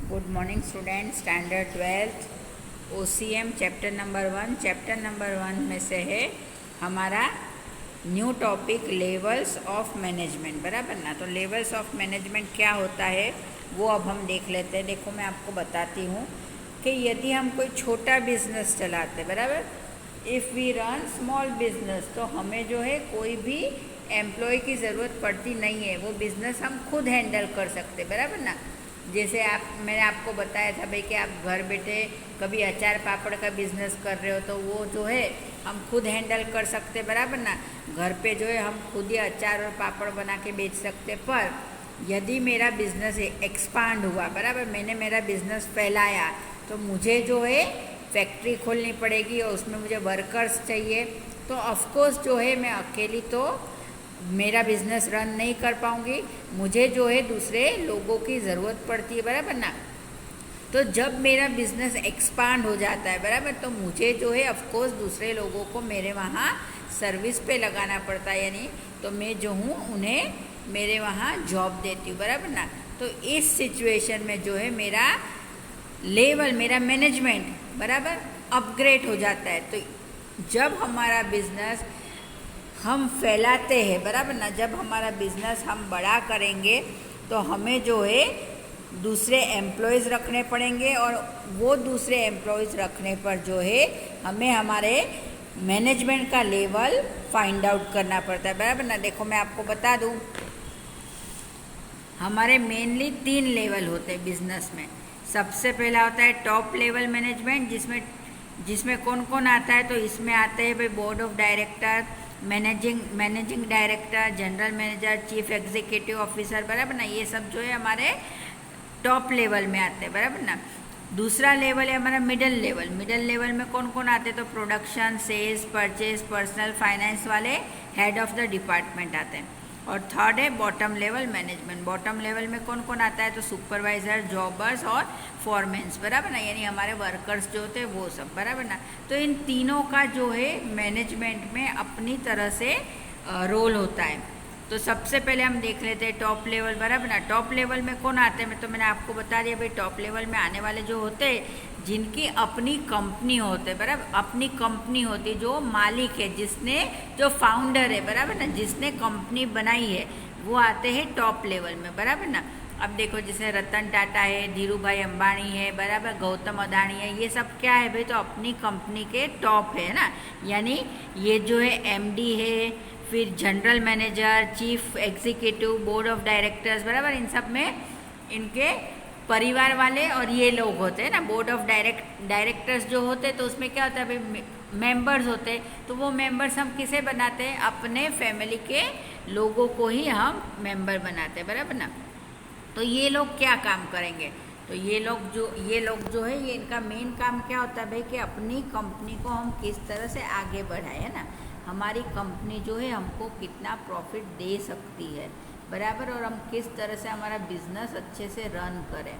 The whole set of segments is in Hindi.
Good morning student, standard 12th OCM chapter number 1। Chapter number 1 में से है हमारा new topic levels of management, बराबर ना। तो लेवल्स ऑफ मैनेजमेंट क्या होता है वो अब हम देख लेते हैं। देखो, मैं आपको बताती हूँ कि यदि हम कोई छोटा बिजनेस चलाते, बराबर, if we run small business, तो हमें जो है कोई भी एम्प्लॉय की ज़रूरत पड़ती नहीं है। वो बिज़नेस हम खुद हैंडल कर सकते, बराबर ना। जैसे मैंने आपको बताया था भाई कि आप घर बैठे कभी अचार पापड़ का बिज़नेस कर रहे हो तो वो जो है हम खुद हैंडल कर सकते, बराबर ना। घर पे जो है हम खुद ही अचार और पापड़ बना के बेच सकते। पर यदि मेरा बिज़नेस एक्सपांड हुआ, बराबर, मैंने मेरा बिज़नेस फैलाया, तो मुझे जो है फैक्ट्री खोलनी पड़ेगी और उसमें मुझे वर्कर्स चाहिए। तो ऑफकोर्स जो है मैं अकेली तो मेरा बिज़नेस रन नहीं कर पाऊँगी, मुझे जो है दूसरे लोगों की ज़रूरत पड़ती है, बराबर ना। तो जब मेरा बिज़नेस एक्सपांड हो जाता है, बराबर, तो मुझे जो है ऑफकोर्स दूसरे लोगों को मेरे वहाँ सर्विस पे लगाना पड़ता है, यानी तो मैं जो हूँ उन्हें मेरे वहाँ जॉब देती हूँ, बराबर ना। तो इस सिचुएशन में जो है मेरा लेवल, मेरा मैनेजमेंट, बराबर, अपग्रेड हो जाता है। तो जब हमारा बिज़नेस हम फैलाते हैं, बराबर ना, जब हमारा बिज़नेस हम बड़ा करेंगे तो हमें जो है दूसरे एम्प्लॉयज़ रखने पड़ेंगे, और वो दूसरे एम्प्लॉयज़ रखने पर जो है हमें हमारे मैनेजमेंट का लेवल फाइंड आउट करना पड़ता है, बराबर ना। देखो, मैं आपको बता दूं, हमारे मेनली 3 लेवल होते हैं बिजनेस में। सबसे पहला होता है टॉप लेवल मैनेजमेंट, जिसमें कौन कौन आता है, तो इसमें आते हैं भाई board of director, managing director, general manager, chief executive officer, बराबर ना। ये सब जो है हमारे टॉप लेवल में आते हैं, बराबर ना। दूसरा लेवल है हमारा मिडिल लेवल। मिडिल लेवल में कौन कौन आते हैं, तो production, sales, purchase, personal, finance वाले हेड ऑफ द डिपार्टमेंट आते हैं। और थर्ड है bottom level management. Bottom level में कौन कौन आता है, तो सुपरवाइजर, जॉबर्स और फॉरमेन्स, बराबर ना, यानी हमारे वर्कर्स जो होते हैं वो सब, बराबर ना। तो इन तीनों का जो है मैनेजमेंट में अपनी तरह से रोल होता है। तो सबसे पहले हम देख लेते हैं टॉप लेवल, बराबर ना। टॉप लेवल में कौन आते हैं, तो मैंने आपको बता दिया भाई, टॉप लेवल में आने वाले जो होते हैं जिनकी अपनी कंपनी होते, बराबर, अपनी कंपनी होती, जो मालिक है, जो फाउंडर है, बराबर ना, जिसने कंपनी बनाई है, वो आते हैं टॉप लेवल में, बराबर ना। अब देखो, जैसे रतन टाटा है, धीरू भाई अंबानी है, बराबर, गौतम अदानी है, ये सब क्या है भाई, तो अपनी कंपनी के टॉप है ना। यानी ये जो है एमडी है, फिर general manager, chief executive, board of directors, बराबर, इन सब में इनके परिवार वाले और ये लोग होते हैं ना। बोर्ड ऑफ डायरेक्टर्स जो होते हैं तो उसमें क्या होता है भाई, मेंबर्स होते हैं। तो वो मेंबर्स हम किसे बनाते हैं, अपने फैमिली के लोगों को ही हम मेंबर बनाते हैं, बराबर ना। तो ये लोग क्या काम करेंगे, तो ये लोग जो है, ये इनका मेन काम क्या होता है भाई, कि अपनी कंपनी को हम किस तरह से आगे बढ़ाएं, है ना। हमारी कंपनी जो है हमको कितना प्रॉफिट दे सकती है, बराबर, और हम किस तरह से हमारा बिजनेस अच्छे से रन करें।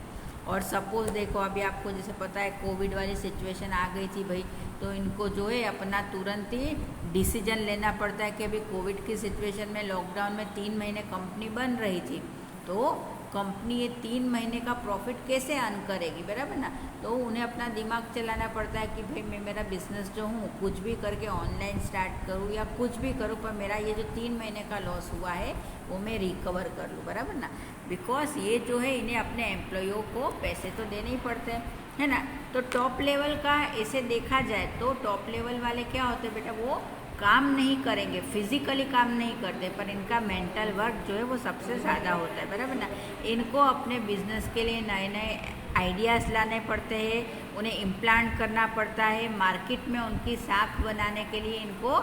और सपोज़ देखो, अभी आपको जैसे पता है कोविड वाली सिचुएशन आ गई थी भाई, तो इनको जो है अपना तुरंत ही डिसीजन लेना पड़ता है कि अभी कोविड की सिचुएशन में, लॉकडाउन में 3 महीने कंपनी बन रही थी, तो कंपनी ये 3 महीने का प्रॉफिट कैसे अर्न करेगी, बराबर ना। तो उन्हें अपना दिमाग चलाना पड़ता है कि भाई मैं मेरा बिजनेस जो हूँ कुछ भी करके ऑनलाइन स्टार्ट करूँ या कुछ भी करूँ, पर मेरा ये जो 3 महीने का लॉस हुआ है वो मैं रिकवर कर लूँ, बराबर ना। बिकॉज ये जो है इन्हें अपने एम्प्लॉयों को पैसे तो देने ही पड़ते हैं, है ना। तो टॉप लेवल का ऐसे देखा जाए तो टॉप लेवल वाले क्या होते हैं बेटा, वो काम नहीं करेंगे, फिजिकली काम नहीं करते, पर इनका मेंटल वर्क जो है वो सबसे ज़्यादा होता है, बराबर ना। इनको अपने बिजनेस के लिए नए नए आइडियाज़ लाने पड़ते हैं, उन्हें इम्प्लांट करना पड़ता है, मार्केट में उनकी साख बनाने के लिए इनको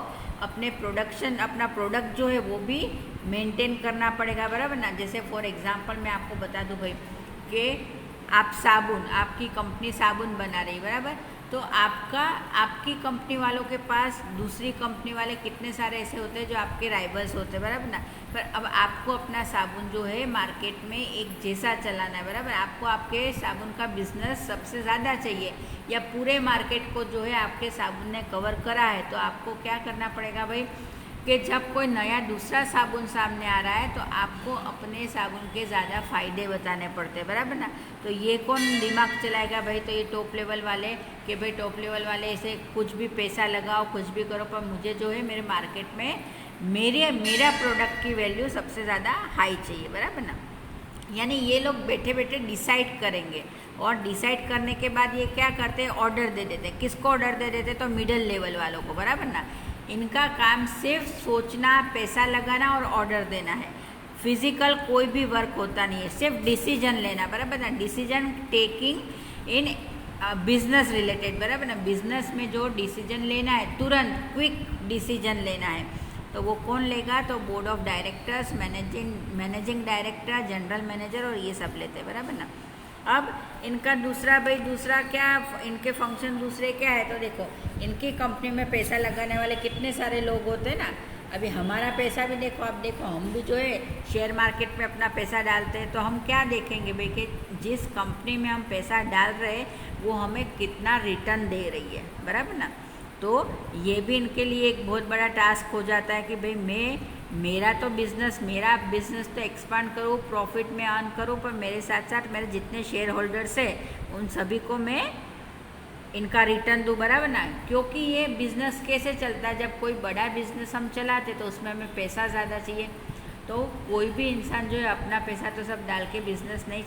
अपना प्रोडक्ट जो है वो भी मेंटेन करना पड़ेगा, बराबर ना। जैसे फॉर एग्जांपल मैं आपको बता दूं भाई कि आपकी कंपनी साबुन बना रही, बराबर, तो आपकी कंपनी वालों के पास दूसरी कंपनी वाले कितने सारे ऐसे होते हैं जो आपके राइवल्स होते हैं, बराबर ना। पर अब आपको अपना साबुन जो है मार्केट में एक जैसा चलाना है, बराबर, आपको आपके साबुन का बिजनेस सबसे ज़्यादा चाहिए, या पूरे मार्केट को जो है आपके साबुन ने कवर करा है, तो आपको क्या करना पड़ेगा भाई, कि जब कोई नया दूसरा साबुन सामने आ रहा है तो आपको अपने साबुन के ज़्यादा फ़ायदे बताने पड़ते हैं, बराबर ना। तो ये कौन दिमाग चलाएगा भाई, तो ये टॉप लेवल वाले, कि भाई टॉप लेवल वाले ऐसे कुछ भी पैसा लगाओ, कुछ भी करो, पर मुझे जो है मेरे मार्केट में मेरा प्रोडक्ट की वैल्यू सबसे ज़्यादा हाई चाहिए, बराबर ना। यानी ये लोग बैठे बैठे डिसाइड करेंगे, और डिसाइड करने के बाद ये क्या करते हैं, ऑर्डर दे देते हैं। किसको ऑर्डर दे देते हैं, तो मिडिल लेवल वालों को, बराबर ना। इनका काम सिर्फ सोचना, पैसा लगाना और ऑर्डर देना है। फिजिकल कोई भी वर्क होता नहीं है, सिर्फ डिसीजन लेना, बराबर ना। Decision taking in business related, बराबर ना। बिजनेस में जो डिसीजन लेना है, तुरंत क्विक डिसीजन लेना है, तो वो कौन लेगा, तो board of directors, managing director, general manager और ये सब लेते हैं, बराबर ना। अब इनका दूसरा क्या, इनके फंक्शन दूसरे क्या है, तो देखो इनकी कंपनी में पैसा लगाने वाले कितने सारे लोग होते हैं ना। अभी हमारा पैसा भी देखो, आप देखो हम भी जो है शेयर मार्केट में अपना पैसा डालते हैं, तो हम क्या देखेंगे भाई कि जिस कंपनी में हम पैसा डाल रहे हैं वो हमें कितना रिटर्न दे रही है, बराबर ना। तो ये भी इनके लिए एक बहुत बड़ा टास्क हो जाता है कि भाई मेरा बिजनेस तो एक्सपांड करूँ, प्रॉफिट में अर्न करूँ, पर मेरे साथ साथ मेरे जितने शेयर होल्डर्स है उन सभी को मैं इनका रिटर्न दूँ, बराबर ना। क्योंकि ये बिज़नेस कैसे चलता है, जब कोई बड़ा बिजनेस हम चलाते तो उसमें हमें पैसा ज़्यादा चाहिए, तो कोई भी इंसान जो है अपना पैसा तो सब डाल के बिज़नेस नहीं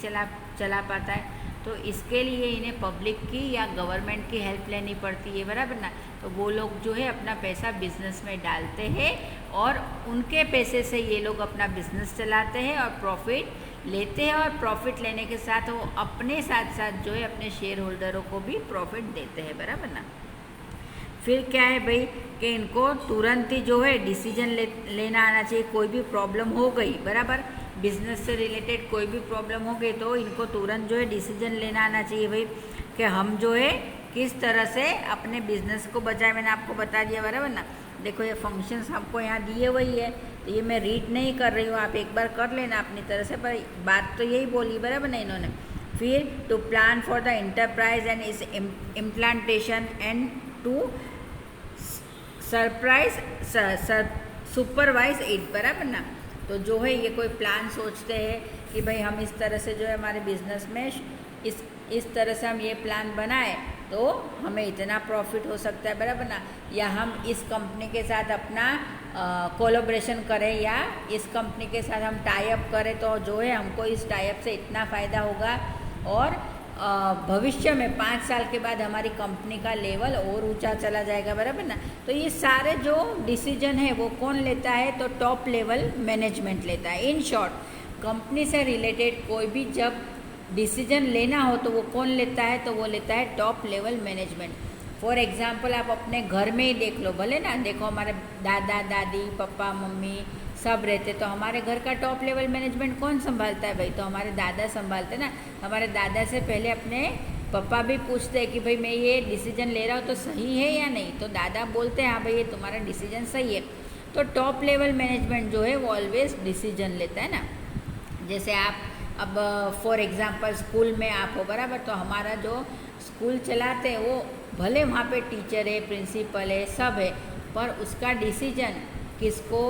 चला पाता है, तो इसके लिए इन्हें पब्लिक की या गवर्नमेंट की हेल्प लेनी पड़ती है, बराबर ना। तो वो लोग जो है अपना पैसा बिजनेस में डालते हैं और उनके पैसे से ये लोग अपना बिजनेस चलाते हैं और प्रॉफिट लेते हैं, और प्रॉफिट लेने के साथ वो अपने साथ साथ जो है अपने शेयर होल्डरों को भी प्रॉफिट देते हैं, बराबर ना। फिर क्या है भाई कि इनको तुरंत ही जो है डिसीजन लेना आना चाहिए। कोई भी प्रॉब्लम हो गई, बराबर, बिजनेस से रिलेटेड कोई भी प्रॉब्लम हो गई तो इनको तुरंत जो है डिसीजन लेना आना चाहिए भाई कि हम जो है किस तरह से अपने बिजनेस को बचाए। मैंने आपको बता दिया, बराबर ना। देखो ये फंक्शंस हमको यहाँ दिए हुई है, तो ये मैं रीड नहीं कर रही हूँ, आप एक बार कर लेना अपनी तरह से, पर बात तो यही बोली, बराबर ना इन्होंने। फिर to plan for the enterprise and is implementation and to supervise it, बराबर ना। तो जो है ये कोई प्लान सोचते हैं कि भाई हम इस तरह से जो है हमारे बिजनेस में इस तरह से हम ये प्लान बनाए तो हमें इतना प्रॉफिट हो सकता है, बराबर ना। या हम इस कंपनी के साथ अपना कोलैबोरेशन करें, या इस कंपनी के साथ हम टाई अप करें तो जो है हमको इस टाई अप से इतना फ़ायदा होगा, और भविष्य में 5 साल के बाद हमारी कंपनी का लेवल और ऊंचा चला जाएगा, बराबर ना। तो ये सारे जो डिसीजन है वो कौन लेता है, तो टॉप लेवल मैनेजमेंट लेता है। इन शॉर्ट, कंपनी से रिलेटेड कोई भी जब डिसीजन लेना हो तो वो कौन लेता है, तो वो लेता है top level management. For example आप अपने घर में ही देख लो, भले ना, देखो हमारे दादा दादी पापा मम्मी सब रहते, तो हमारे घर का टॉप लेवल मैनेजमेंट कौन संभालता है भाई, तो हमारे दादा संभालते ना। हमारे दादा से पहले अपने पापा भी पूछते हैं कि भाई मैं ये डिसीजन ले रहा हूँ तो सही है या नहीं, तो दादा बोलते हैं हाँ भाई ये तुम्हारा डिसीजन सही है। तो टॉप लेवल मैनेजमेंट जो है वो ऑलवेज डिसीजन लेता है ना। जैसे आप अब फॉर एग्जांपल स्कूल में आप हो, बराबर, तो हमारा जो स्कूल चलाते हैं वो भले वहाँ पे टीचर है, प्रिंसिपल है, सब है, पर उसका डिसीजन किसको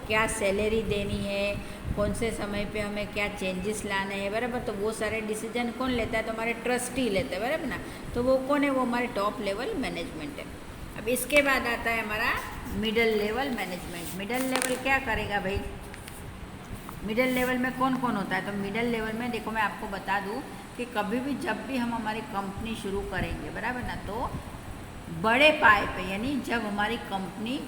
क्या सैलरी देनी है, कौन से समय पे हमें क्या चेंजेस लाने हैं, बराबर, तो वो सारे डिसीजन कौन लेता है, तो हमारे ट्रस्टी लेते हैं, बराबर ना। तो वो कौन है, वो हमारे टॉप लेवल मैनेजमेंट है। अब इसके बाद आता है हमारा middle level management. Middle level क्या करेगा भाई, मिडल लेवल में कौन कौन होता है, तो मिडल लेवल में देखो मैं आपको बता दूं कि कभी भी जब भी हम हमारी कंपनी शुरू करेंगे, बराबर ना, तो बड़े पाए पे, यानी जब हमारी कंपनी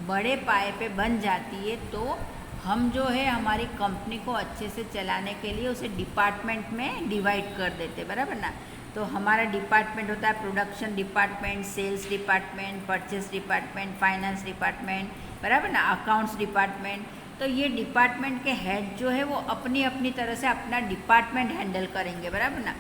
बड़े पाए पे बन जाती है तो हम जो है हमारी कंपनी को अच्छे से चलाने के लिए उसे डिपार्टमेंट में डिवाइड कर देते, बराबर ना। तो हमारा डिपार्टमेंट होता है production department, sales department, purchase department, finance department, बराबर ना, अकाउंट्स डिपार्टमेंट। तो ये डिपार्टमेंट के हेड जो है वो अपनी अपनी तरह से अपना डिपार्टमेंट हैंडल करेंगे, बराबर ना।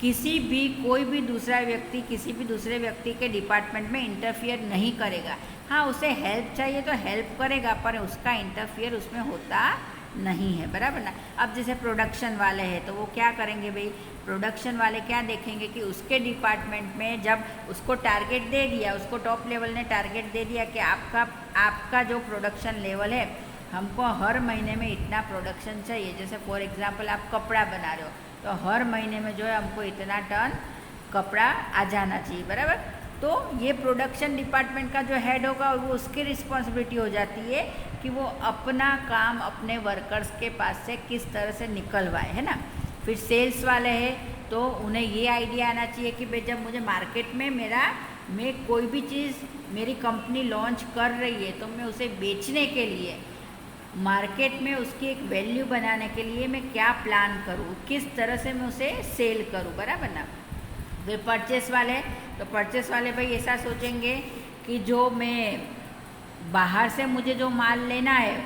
कोई भी दूसरा व्यक्ति किसी भी दूसरे व्यक्ति के डिपार्टमेंट में इंटरफियर नहीं करेगा। हाँ, उसे हेल्प चाहिए तो हेल्प करेगा, पर उसका इंटरफियर उसमें होता नहीं है, बराबर ना। अब जैसे प्रोडक्शन वाले हैं तो वो क्या करेंगे भाई, प्रोडक्शन वाले क्या देखेंगे कि उसके डिपार्टमेंट में जब उसको टारगेट दे दिया, उसको टॉप लेवल ने टारगेट दे दिया कि आपका जो प्रोडक्शन लेवल है, हमको हर महीने में इतना प्रोडक्शन चाहिए। जैसे फॉर एग्जांपल आप कपड़ा बना रहे हो तो हर महीने में जो है हमको इतना टन कपड़ा आ जाना चाहिए, बराबर। तो ये प्रोडक्शन डिपार्टमेंट का जो हेड होगा वो उसकी रिस्पॉन्सिबिलिटी हो जाती है कि वो अपना काम अपने वर्कर्स के पास से किस तरह से निकलवाए, है ना। फिर सेल्स वाले हैं तो उन्हें ये आइडिया आना चाहिए कि भाई जब मुझे मार्केट में मैं कोई भी चीज़ मेरी कंपनी लॉन्च कर रही है तो मैं उसे बेचने के लिए मार्केट में उसकी एक वैल्यू बनाने के लिए मैं क्या प्लान करूँ, किस तरह से मैं उसे सेल करूँ, बराबर ना। वे परचेस वाले, तो परचेस वाले भाई ऐसा सोचेंगे कि जो मैं बाहर से मुझे जो माल लेना है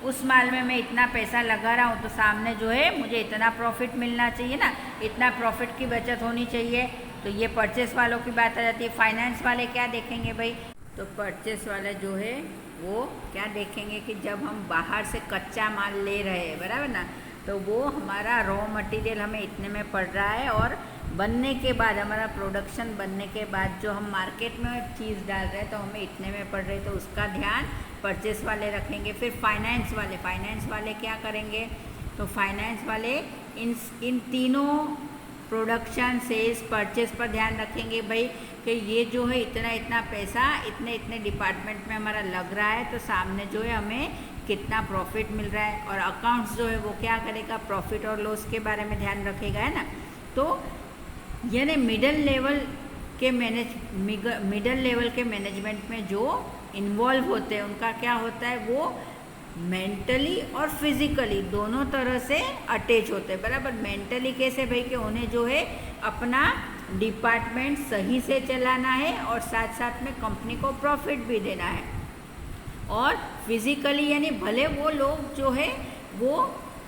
उस माल में मैं इतना पैसा लगा रहा हूँ तो सामने जो है मुझे इतना प्रॉफिट मिलना चाहिए ना, इतना प्रॉफिट की बचत होनी चाहिए। तो ये परचेस वालों की बात आ जाती है। फाइनेंस वाले क्या देखेंगे भाई, तो परचेस वाले जो है वो क्या देखेंगे कि जब हम बाहर से कच्चा माल ले रहे हैं, बराबर ना, तो वो हमारा रॉ मटेरियल हमें इतने में पड़ रहा है और बनने के बाद हमारा प्रोडक्शन बनने के बाद जो हम मार्केट में चीज़ डाल रहे हैं तो हमें इतने में पड़ रही है, तो उसका ध्यान परचेस वाले रखेंगे। फिर फाइनेंस वाले क्या करेंगे, तो फाइनेंस वाले इन तीनों प्रोडक्शन, सेल्स, परचेस पर ध्यान रखेंगे भाई कि ये जो है इतना पैसा इतने डिपार्टमेंट में हमारा लग रहा है तो सामने जो है हमें कितना प्रॉफिट मिल रहा है। और अकाउंट्स जो है वो क्या करेगा, प्रॉफिट और लॉस के बारे में ध्यान रखेगा, है ना। तो यानी मिडल लेवल के मैनेजमेंट में जो इन्वॉल्व होते हैं उनका क्या होता है, वो मेंटली और फिजिकली दोनों तरह से अटैच होते हैं, बराबर। मेंटली कैसे भाई कि उन्हें जो है अपना डिपार्टमेंट सही से चलाना है और साथ साथ में कंपनी को प्रॉफिट भी देना है। और फिजिकली यानी भले वो लोग जो है वो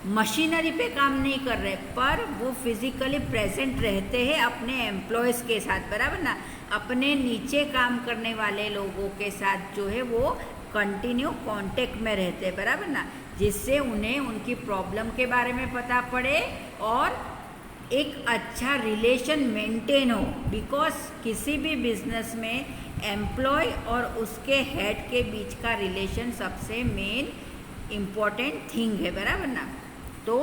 मशीनरी पे काम नहीं कर रहे पर वो फिजिकली प्रेजेंट रहते हैं अपने एम्प्लॉयज़ के साथ, बराबर ना। अपने नीचे काम करने वाले लोगों के साथ जो है वो कंटिन्यू कांटेक्ट में रहते हैं, बराबर ना, जिससे उन्हें उनकी प्रॉब्लम के बारे में पता पड़े और एक अच्छा रिलेशन मेंटेन हो। बिकॉज किसी भी बिजनेस में एम्प्लॉय और उसके हेड के बीच का रिलेशन सबसे मेन इम्पॉर्टेंट थिंग है, बराबर ना। तो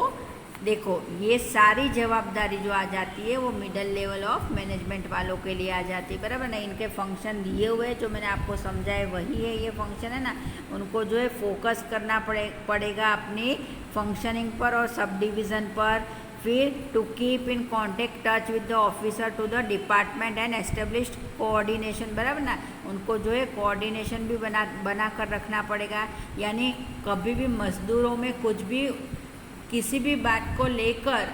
देखो ये सारी जवाबदारी जो आ जाती है वो मिडल लेवल ऑफ मैनेजमेंट वालों के लिए आ जाती है, बराबर ना। इनके फंक्शन दिए हुए हैं जो मैंने आपको समझाए वही है ये फंक्शन, है ना। उनको जो है फोकस करना पड़ेगा अपनी फंक्शनिंग पर और सब डिवीज़न पर। फिर to keep in contact touch with the officer to the department and established coordination, बराबर ना। उनको जो है कोऑर्डिनेशन भी बना कर रखना पड़ेगा, यानी कभी भी मजदूरों में कुछ भी किसी भी बात को लेकर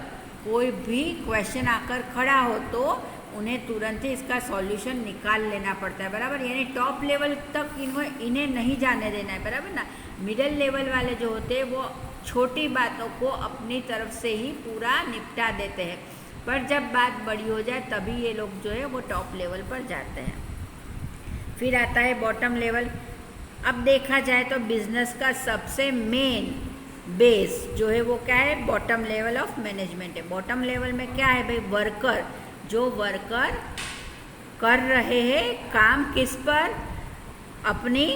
कोई भी क्वेश्चन आकर खड़ा हो तो उन्हें तुरंत ही इसका सॉल्यूशन निकाल लेना पड़ता है, बराबर। यानी टॉप लेवल तक इन्हें नहीं जाने देना है, बराबर ना। मिडिल लेवल वाले जो होते हैं वो छोटी बातों को अपनी तरफ से ही पूरा निपटा देते हैं, पर जब बात बड़ी हो जाए तभी ये लोग जो है वो टॉप लेवल पर जाते हैं। फिर आता है बॉटम लेवल। अब देखा जाए तो बिजनेस का सबसे मेन बेस जो है वो क्या है, बॉटम लेवल ऑफ मैनेजमेंट है। बॉटम लेवल में क्या है भाई, वर्कर, जो वर्कर कर रहे हैं काम किस पर, अपनी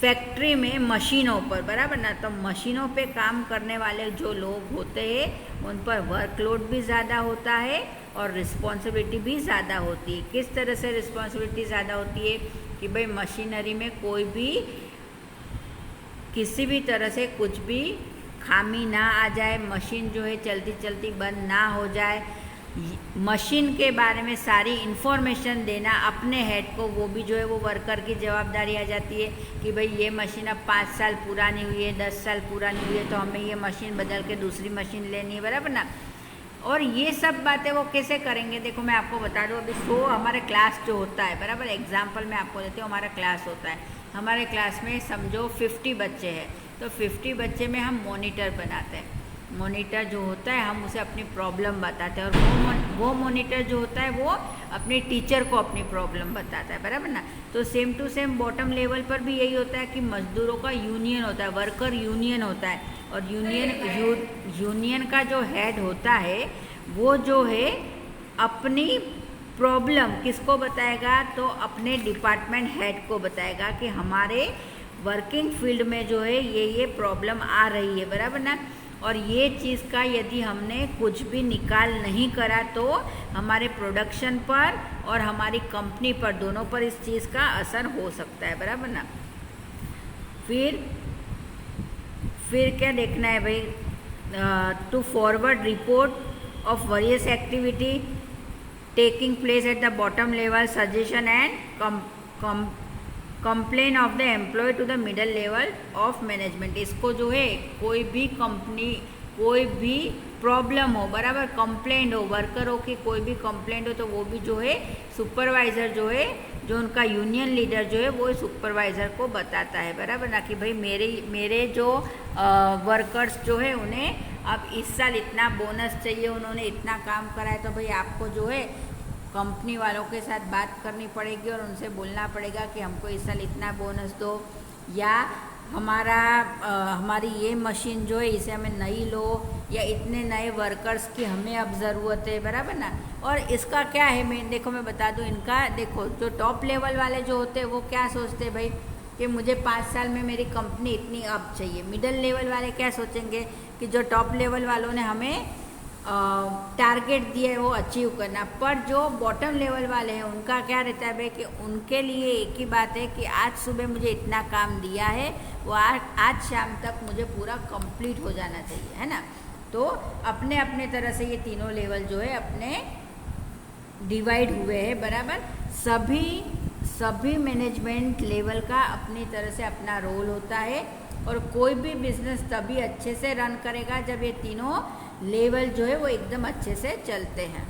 फैक्ट्री में मशीनों पर, बराबर ना। तो मशीनों पे काम करने वाले जो लोग होते हैं उन पर वर्कलोड भी ज़्यादा होता है और रिस्पॉन्सिबिलिटी भी ज़्यादा होती है। किस तरह से रिस्पॉन्सिबिलिटी ज़्यादा होती है कि भाई मशीनरी में कोई भी किसी भी तरह से कुछ भी खामी ना आ जाए, मशीन जो है चलती चलती बंद ना हो जाए, मशीन के बारे में सारी इन्फॉर्मेशन देना अपने हेड को, वो भी जो है वो वर्कर की जवाबदारी आ जाती है कि भाई ये मशीन अब 5 साल पुरानी हुई है, 10 साल पुरानी हुई है, तो हमें ये मशीन बदल के दूसरी मशीन लेनी है, बराबर ना। और ये सब बातें वो कैसे करेंगे, देखो मैं आपको बता दूँ। अभी हमारे क्लास जो होता है, बराबर, एग्जाम्पल मैं आपको देती हूँ। हमारा क्लास होता है, हमारे क्लास में समझो 50 बच्चे हैं, तो 50 बच्चे में हम मॉनिटर बनाते हैं। मॉनिटर जो होता है हम उसे अपनी प्रॉब्लम बताते हैं और वो मॉनिटर जो होता है वो अपने टीचर को अपनी प्रॉब्लम बताता है, बराबर ना। तो same to same bottom level पर भी यही होता है कि मजदूरों का यूनियन होता है, वर्कर यूनियन होता है, और यूनियन का जो हेड होता है वो जो है अपनी प्रॉब्लम किसको बताएगा, तो अपने डिपार्टमेंट हेड को बताएगा कि हमारे वर्किंग फील्ड में जो है ये प्रॉब्लम आ रही है, बराबर ना। और ये चीज़ का यदि हमने कुछ भी निकाल नहीं करा तो हमारे प्रोडक्शन पर और हमारी कंपनी पर दोनों पर इस चीज़ का असर हो सकता है, बराबर ना। फिर क्या देखना है भाई, to forward report of various activity taking place at the bottom level, suggestion and complain of the employ to the middle level of management. इसको जो है कोई भी कंपनी, कोई भी प्रॉब्लम हो, बराबर, कंप्लेंट हो, वर्करों की कोई भी कंप्लेंट हो तो वो भी जो है सुपरवाइज़र जो है, जो उनका यूनियन लीडर जो है वो सुपरवाइज़र को बताता है, बराबर ना, कि भाई मेरे जो वर्कर्स जो है उन्हें अब इस साल इतना बोनस चाहिए, उन्होंने इतना काम करा है, तो भाई आपको जो है कंपनी वालों के साथ बात करनी पड़ेगी और उनसे बोलना पड़ेगा कि हमको इस साल इतना बोनस दो, या हमारी ये मशीन जो है इसे हमें नई लो, या इतने नए वर्कर्स की हमें अब ज़रूरत है, बराबर ना। और इसका क्या है, मैं बता दूं, इनका देखो जो टॉप लेवल वाले जो होते हैं वो क्या सोचते हैं भाई कि मुझे 5 साल में मेरी कंपनी इतनी अब चाहिए। मिडल लेवल वाले क्या सोचेंगे कि जो टॉप लेवल वालों ने हमें टारगेट दिया है वो अचीव करना। पर जो बॉटम लेवल वाले हैं उनका क्या रहता है भाई कि उनके लिए एक ही बात है कि आज सुबह मुझे इतना काम दिया है, वो आज शाम तक मुझे पूरा कंप्लीट हो जाना चाहिए, है ना। तो अपने अपने तरह से ये तीनों लेवल जो है अपने डिवाइड हुए हैं, बराबर। सभी मैनेजमेंट लेवल का अपनी तरह से अपना रोल होता है, और कोई भी बिजनेस तभी अच्छे से रन करेगा जब ये तीनों लेवल जो है वो एकदम अच्छे से चलते हैं।